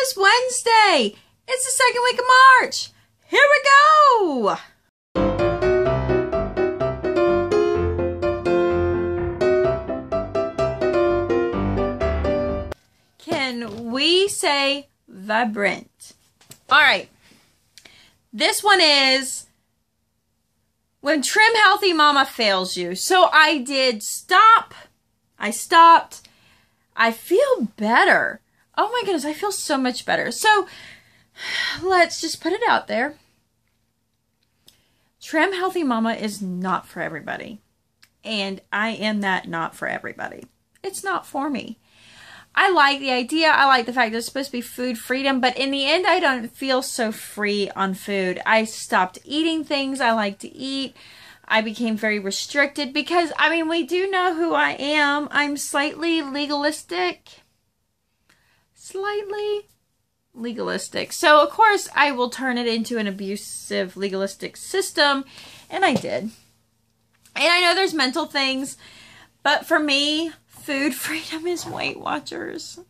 Wellness Wednesday. It's the second week of March. Here we go. Can we say vibrant? All right. This one is when Trim Healthy Mama fails you. So I did stop. I stopped. I feel better. Oh my goodness, I feel so much better. So let's just put it out there. Trim Healthy Mama is not for everybody. And I am that not for everybody. It's not for me. I like the idea. I like the fact that it's supposed to be food freedom. But in the end, I don't feel so free on food. I stopped eating things I like to eat. I became very restricted because, I mean, we do know who I am. I'm slightly legalistic. Slightly legalistic. So, of course, I will turn it into an abusive, legalistic system. And I did. And I know there's mental things. But for me, food freedom is Weight Watchers.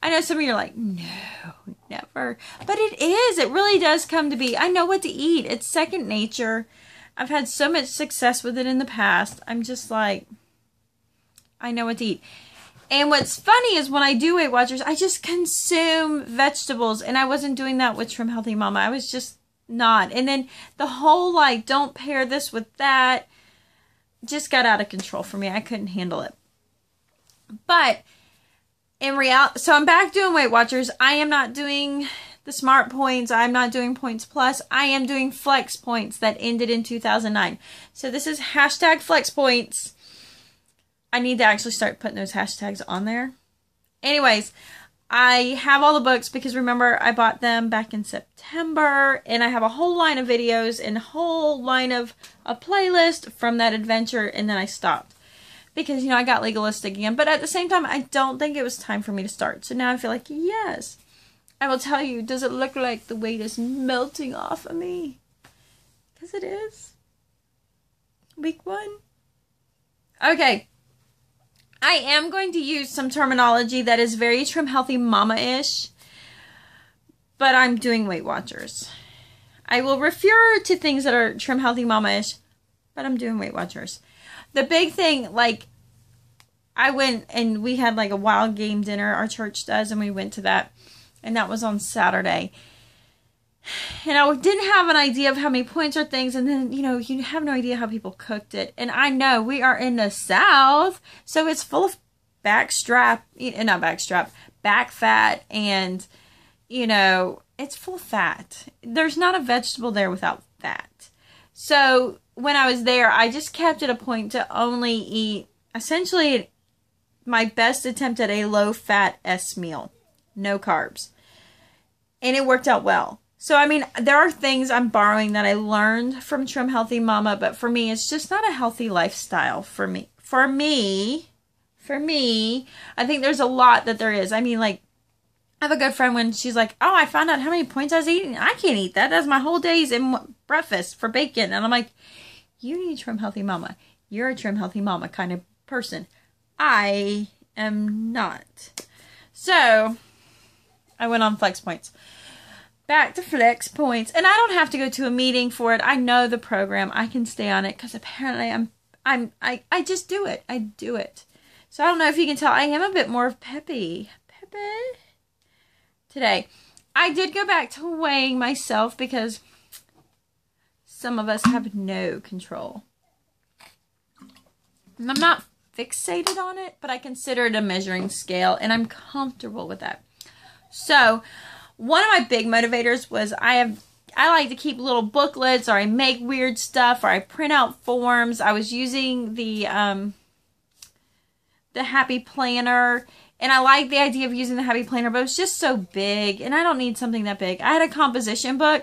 I know some of you are like, no, never. But it is. It really does come to be. I know what to eat. It's second nature. I've had so much success with it in the past. I'm just like, I know what to eat. And what's funny is when I do Weight Watchers, I just consume vegetables. And I wasn't doing that with Trim Healthy Mama. I was just not. And then the whole, like, don't pair this with that just got out of control for me. I couldn't handle it. But in reality, so I'm back doing Weight Watchers. I am not doing the Smart Points. I'm not doing Points Plus. I am doing Flex Points that ended in 2009. So this is hashtag Flex Points. I need to actually start putting those hashtags on there. Anyways, I have all the books because remember I bought them back in September. And I have a whole line of videos and a whole line of a playlist from that adventure. And then I stopped. Because, you know, I got legalistic again. But at the same time, I don't think it was time for me to start. So now I feel like, yes. I will tell you, does it look like the weight is melting off of me? Because it is. Week 1. Okay. I am going to use some terminology that is very Trim Healthy Mama-ish. But I'm doing Weight Watchers. I will refer to things that are Trim Healthy Mama-ish. But I'm doing Weight Watchers. The big thing, like, I went and we had like a wild game dinner, our church does, and we went to that. And that was on Saturday. And I didn't have an idea of how many points or things. And then, you know, you have no idea how people cooked it. And I know we are in the South. So it's full of back fat. And, you know, it's full of fat. There's not a vegetable there without fat. So when I was there, I just kept it a point to only eat, essentially, my best attempt at a low-fat S meal. No carbs. And it worked out well. So, I mean, there are things I'm borrowing that I learned from Trim Healthy Mama, but for me, it's just not a healthy lifestyle for me. For me, I think there's a lot that there is. I mean, like, I have a good friend when she's like, oh, I found out how many points I was eating. I can't eat that. That's my whole day's in breakfast for bacon. And I'm like, you need Trim Healthy Mama. You're a Trim Healthy Mama kind of person. I am not. So, I went on Flex Points. Back to Flex Points. And I don't have to go to a meeting for it. I know the program. I can stay on it because apparently I just do it. I do it. So, I don't know if you can tell. I am a bit more peppy. Today. I did go back to weighing myself because some of us have no control. And I'm not fixated on it, but I consider it a measuring scale, and I'm comfortable with that. So, one of my big motivators was I like to keep little booklets, or I make weird stuff, or I print out forms. I was using the Happy Planner. And I like the idea of using the Happy Planner, but it was just so big. And I don't need something that big. I had a composition book.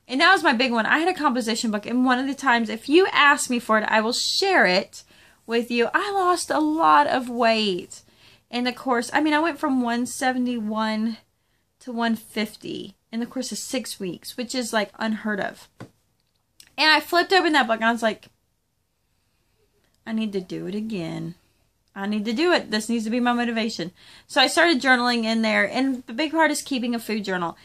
And that was my big one. I had a composition book. And one of the times, if you ask me for it, I will share it with you. I lost a lot of weight in the course. I mean, I went from 171 to 150 in the course of 6 weeks, which is like unheard of. And I flipped open that book and I was like, I need to do it again. I need to do it. This needs to be my motivation. So I started journaling in there, and the big part is keeping a food journal.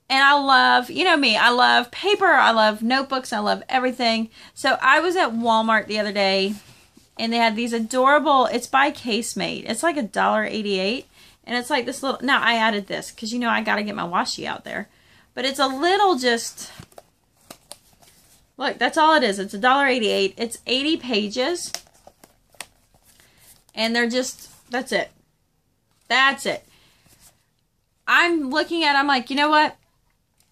And I love, you know me, I love paper, I love notebooks, I love everything. So I was at Walmart the other day, and they had these adorable, it's by Casemate. It's like $1.88, and it's like this little, now I added this, because you know I got to get my washi out there. But it's a little just, look, that's all it is. It's $1.88. It's 80 pages. And they're just, that's it. That's it. I'm looking at it, I'm like, you know what?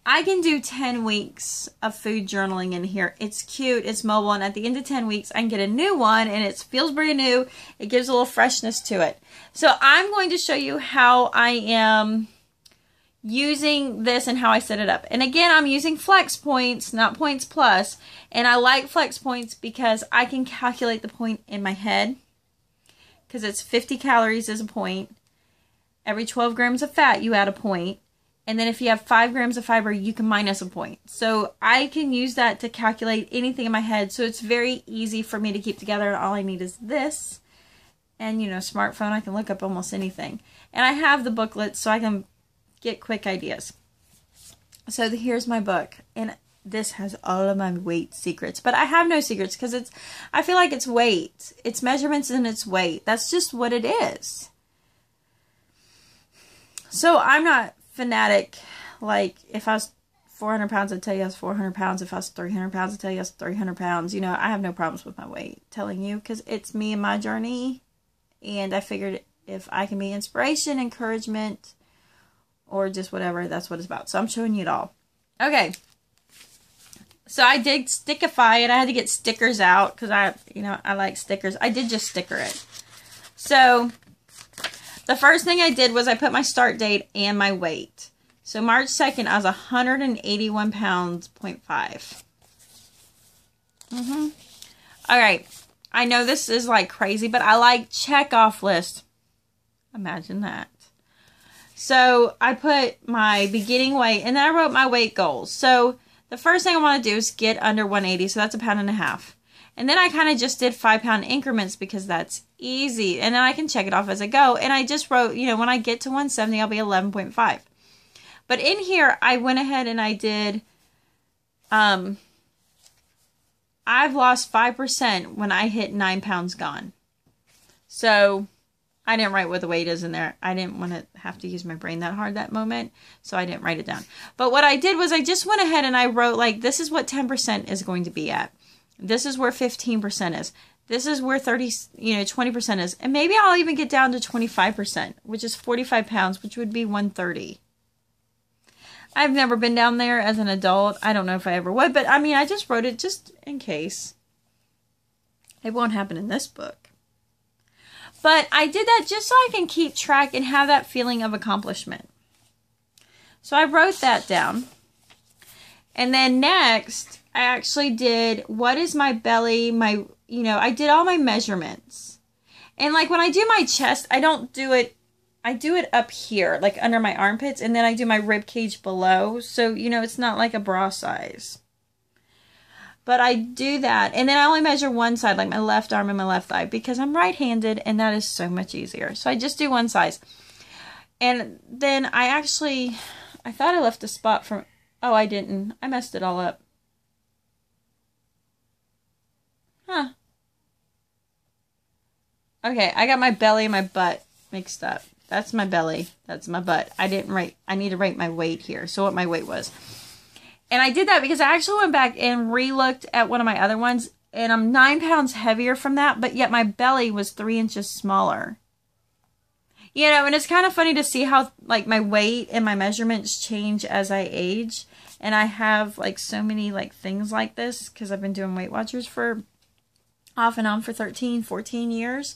I can do 10 weeks of food journaling in here. It's cute, it's mobile, and at the end of 10 weeks, I can get a new one, and it feels brand new. It gives a little freshness to it. So I'm going to show you how I am using this and how I set it up. And again, I'm using flexpoints, not points plus. And I like flexpoints because I can calculate the point in my head. Because it's 50 calories is a point. Every 12 grams of fat, you add a point. And then if you have 5 grams of fiber, you can minus a point. So I can use that to calculate anything in my head. So it's very easy for me to keep together. All I need is this. And, you know, smartphone, I can look up almost anything. And I have the booklet so I can get quick ideas. So here's my book. And this has all of my weight secrets. But I have no secrets because it's, I feel like it's weight. It's measurements and it's weight. That's just what it is. So I'm not fanatic. Like if I was 400 pounds, I'd tell you I was 400 pounds. If I was 300 pounds, I'd tell you I was 300 pounds. You know, I have no problems with my weight telling you because it's me and my journey. And I figured if I can be inspiration, encouragement, or just whatever, that's what it's about. So I'm showing you it all. Okay. So I did stickify it. I had to get stickers out because I like stickers. I did just sticker it. So the first thing I did was I put my start date and my weight. So March 2nd, I was 181 pounds, 0.5. All right. I know this is like crazy, but I like check off list. Imagine that. So I put my beginning weight and then I wrote my weight goals. So the first thing I want to do is get under 180. So that's 1.5 pounds. And then I kind of just did 5-pound increments because that's easy. And then I can check it off as I go. And I just wrote, you know, when I get to 170, I'll be 11.5. But in here, I went ahead and I did, I've lost 5% when I hit 9 pounds gone. So I didn't write what the weight is in there. I didn't want to have to use my brain that hard that moment. So I didn't write it down. But what I did was I just went ahead and I wrote like, this is what 10% is going to be at. This is where 15% is. This is where 20% is. And maybe I'll even get down to 25%, which is 45 pounds, which would be 130. I've never been down there as an adult. I don't know if I ever would, but I mean, I just wrote it just in case. It won't happen in this book. But I did that just so I can keep track and have that feeling of accomplishment. So I wrote that down. And then next, I actually did, what is my belly, I did all my measurements. And like when I do my chest, I don't do it, I do it up here, like under my armpits, and then I do my rib cage below. So, it's not like a bra size. But I do that, and then I only measure one side, like my left arm and my left thigh, because I'm right-handed, and that is so much easier. So I just do one size. And then I thought I left a spot from, oh, I didn't. I messed it all up. Huh. Okay, I got my belly and my butt mixed up. That's my belly. That's my butt. I need to write my weight here. So what my weight was. And I did that because I actually went back and re-looked at one of my other ones. And I'm 9 pounds heavier from that. But yet my belly was 3 inches smaller. And it's kind of funny to see how like my weight and my measurements change as I age. And I have like so many like things like this because I've been doing Weight Watchers for off and on for 13, 14 years.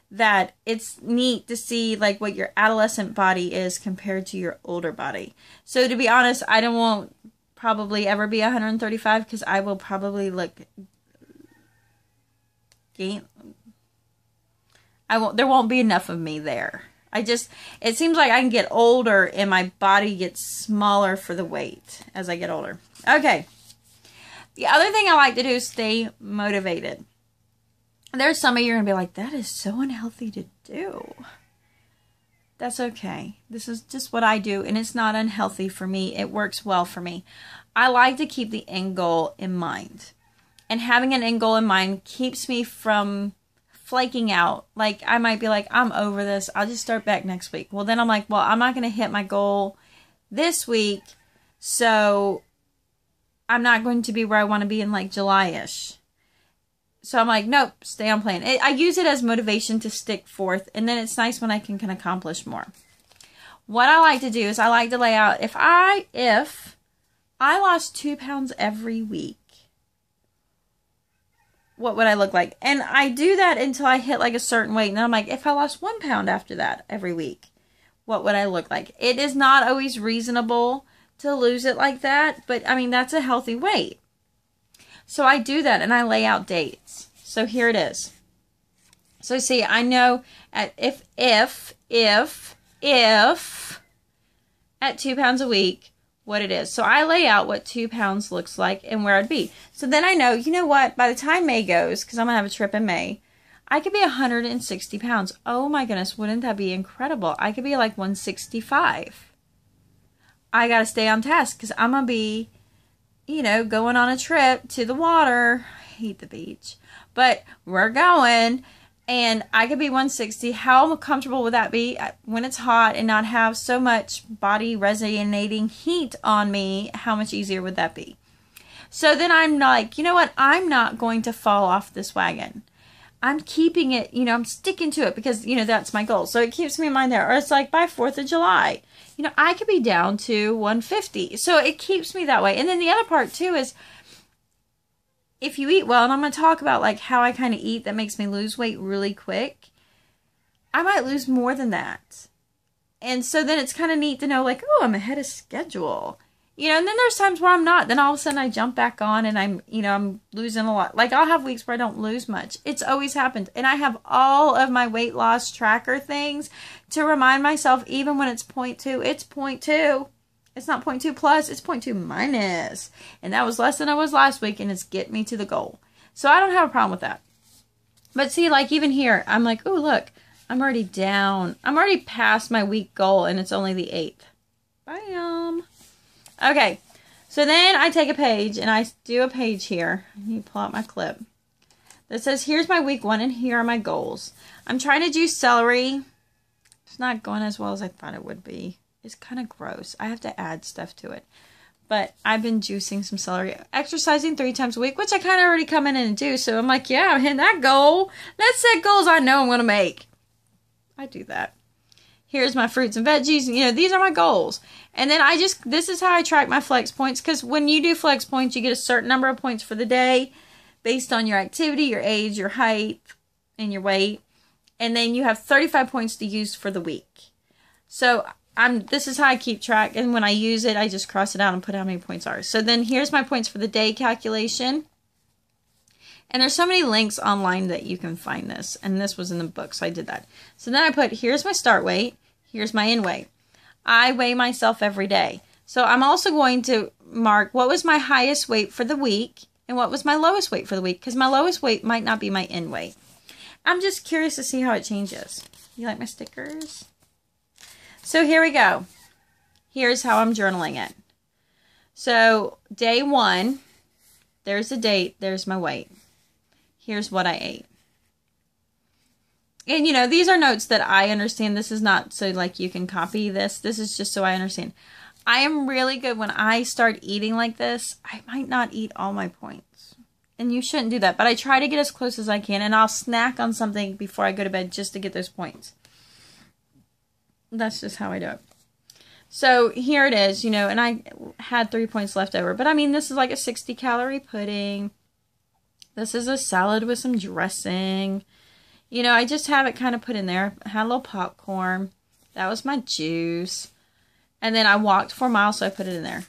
That it's neat to see like what your adolescent body is compared to your older body. So to be honest, I won't probably ever be 135 because I will probably look there won't be enough of me there. It seems like I can get older and my body gets smaller for the weight as I get older. Okay. The other thing I like to do is stay motivated. There's some of you are going to be like, that is so unhealthy to do. That's okay. This is just what I do, and it's not unhealthy for me. It works well for me. I like to keep the end goal in mind. And having an end goal in mind keeps me from flaking out. Like, I might be like, I'm over this. I'll just start back next week. Well, then I'm like, well, I'm not going to hit my goal this week, so I'm not going to be where I want to be in, like, July-ish. So I'm like, nope, stay on plan. I use it as motivation to stick forth, and then it's nice when I can accomplish more. What I like to do is I like to lay out, if I lost 2 pounds every week, what would I look like? And I do that until I hit like a certain weight. And then I'm like, if I lost 1 pound after that every week, what would I look like? It is not always reasonable to lose it like that, but I mean, that's a healthy weight. So I do that and I lay out dates. So here it is. So see, I know if at 2 pounds a week, what it is. So I lay out what 2 pounds looks like and where I'd be. So then I know, you know what, by the time May goes, because I'm going to have a trip in May, I could be 160 pounds. Oh my goodness, wouldn't that be incredible? I could be like 165. I got to stay on task because I'm going to be, you know, going on a trip to the water. I hate the beach, but we're going. And I could be 160. How comfortable would that be when it's hot and not have so much body resonating heat on me? How much easier would that be? So then I'm like, you know what? I'm not going to fall off this wagon. I'm keeping it, you know, I'm sticking to it because, you know, that's my goal. So it keeps me in mind there. Or it's like by 4th of July, you know, I could be down to 150. So it keeps me that way. And then the other part too is, if you eat well, and I'm going to talk about like how I kind of eat that makes me lose weight really quick, I might lose more than that. And so then it's kind of neat to know like, oh, I'm ahead of schedule. You know, and then there's times where I'm not. Then all of a sudden I jump back on and I'm, you know, I'm losing a lot. Like I'll have weeks where I don't lose much. It's always happened. And I have all of my weight loss tracker things to remind myself, even when it's 0.2, it's 0.2. It's not 0.2 plus, it's 0.2 minus. And that was less than I was last week, and it's get me to the goal. So I don't have a problem with that. But see, like even here, I'm like, oh, look, I'm already down. I'm already past my week goal, and it's only the 8th. Bam. Okay, so then I take a page, and I do a page here. Let me pull out my clip. That says, here's my week 1, and here are my goals. I'm trying to do celery. It's not going as well as I thought it would be. It's kind of gross. I have to add stuff to it. But I've been juicing some celery. Exercising 3 times a week, which I kind of already come in and do. So I'm like, yeah, I'm hitting that goal. Let's set goals I know I'm going to make. I do that. Here's my fruits and veggies. You know, these are my goals. And then this is how I track my flex points. Because when you do flex points, you get a certain number of points for the day based on your activity, your age, your height, and your weight. And then you have 35 points to use for the week. So this is how I keep track, and when I use it, I just cross it out and put how many points are. So then here's my points for the day calculation. And there's so many links online that you can find this, and this was in the book, so I did that. So then I put, here's my start weight, here's my end weight. I weigh myself every day. So I'm also going to mark what was my highest weight for the week and what was my lowest weight for the week, because my lowest weight might not be my end weight. I'm just curious to see how it changes. You like my stickers? So here we go. Here's how I'm journaling it. So day 1, there's the date, there's my weight. Here's what I ate. And you know, these are notes that I understand. This is not so like you can copy this. This is just so I understand. I am really good when I start eating like this. I might not eat all my points. And you shouldn't do that. But I try to get as close as I can. And I'll snack on something before I go to bed just to get those points. That's just how I do it. So here it is, you know, and I had 3 points left over. But I mean, this is like a 60-calorie pudding. This is a salad with some dressing. You know, I just have it kind of put in there. I had a little popcorn. That was my juice. And then I walked 4 miles, so I put it in there.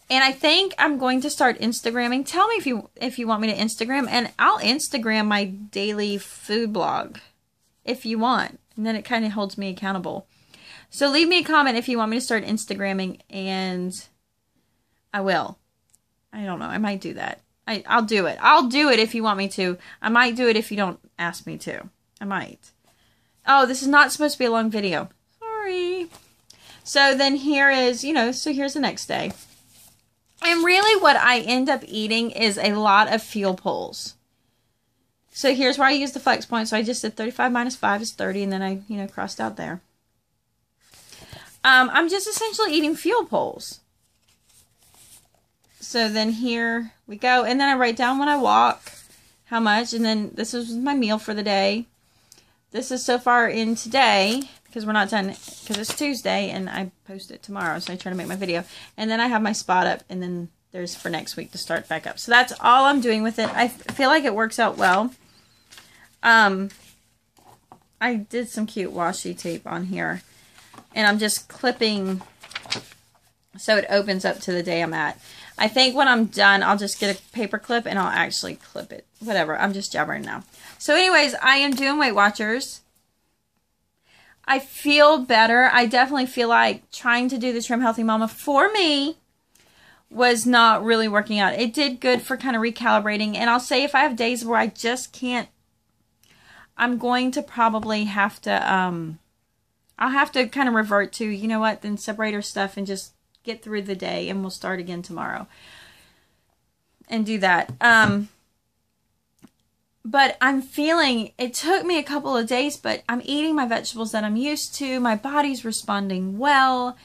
And I think I'm going to start Instagramming. Tell me if you want me to Instagram. And I'll Instagram my daily food blog if you want. And then it kind of holds me accountable. So leave me a comment if you want me to start Instagramming, and I will. I don't know. I might do that. I'll do it. I'll do it if you want me to. I might do it if you don't ask me to. I might. Oh, this is not supposed to be a long video. Sorry. So then here is, you know, so here's the next day. And really what I end up eating is a lot of fuel pulls. So here's where I use the flex point. So I just did 35 minus 5 is 30, and then I, you know, crossed out there. I'm just essentially eating fuel pulls. So then here we go. And then I write down when I walk how much. And then this is my meal for the day. This is so far in today, because we're not done, because it's Tuesday, and I post it tomorrow, so I try to make my video. And then I have my spot up, and then there's for next week to start back up. So that's all I'm doing with it. I feel like it works out well. I did some cute washi tape on here, and I'm just clipping so it opens up to the day I'm at. I think when I'm done, I'll just get a paper clip and I'll actually clip it. Whatever, I'm just jabbering now. So anyways, I am doing Weight Watchers. I feel better. I definitely feel like trying to do the Trim Healthy Mama for me was not really working out. It did good for kind of recalibrating. And I'll say if I have days where I just can't, I'm going to probably have to, I'll have to kind of revert to, you know what, then separate our stuff and just get through the day, and we'll start again tomorrow and do that. But I'm feeling, it took me a couple of days, but I'm eating my vegetables that I'm used to. My body's responding well,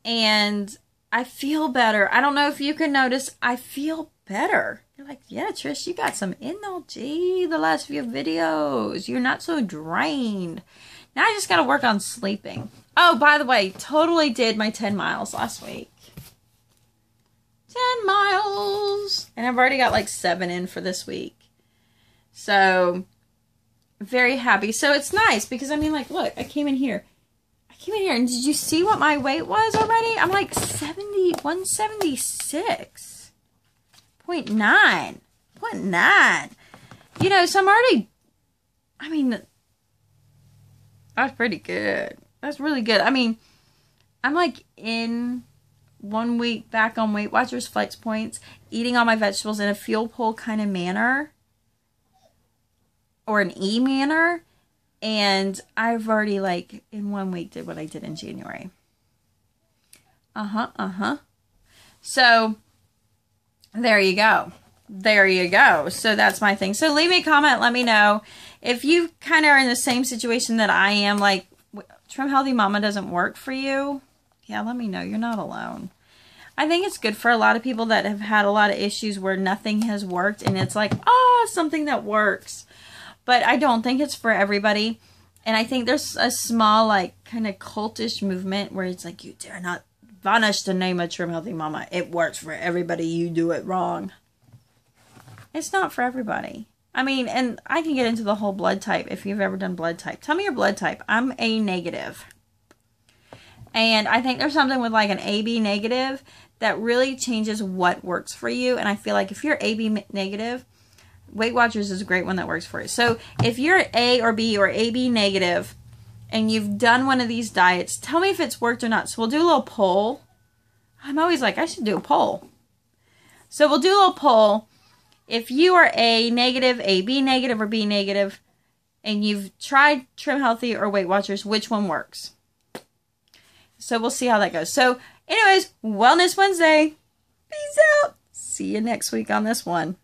and I feel better. I don't know if you can notice, I feel better. You're like, yeah, Trish, you got some energy the last few videos. You're not so drained. Now I just got to work on sleeping. Oh, by the way, totally did my 10 miles last week. 10 miles. And I've already got like 7 in for this week. So, very happy. So it's nice because, I mean, like, look, I came in here. And did you see what my weight was already? I'm like 176.9. 0.9. You know, so I'm already, I mean, that's pretty good. That's really good. I mean, I'm like in 1 week back on Weight Watchers Flex Points, eating all my vegetables in a fuel pull kind of manner. Or an E manner. And I've already like in 1 week did what I did in January. So there you go. There you go. So that's my thing. So leave me a comment. Let me know if you kind of are in the same situation that I am. Like, Trim Healthy Mama doesn't work for you. Yeah, let me know. You're not alone. I think it's good for a lot of people that have had a lot of issues where nothing has worked. And it's like, oh, something that works. But I don't think it's for everybody. And I think there's a small, like, kind of cultish movement where it's like, you dare not vanish the name of Trim Healthy Mama. It works for everybody. You do it wrong. It's not for everybody. I mean, and I can get into the whole blood type if you've ever done blood type. Tell me your blood type. I'm A negative. And I think there's something with like an AB negative that really changes what works for you. And I feel like if you're AB negative, Weight Watchers is a great one that works for you. So if you're A or B or AB negative and you've done one of these diets, tell me if it's worked or not. So we'll do a little poll. I'm always like, I should do a poll. So we'll do a little poll. If you are A negative, AB negative, or B negative, and you've tried Trim Healthy or Weight Watchers, which one works? So we'll see how that goes. So anyways, Wellness Wednesday. Peace out. See you next week on this one.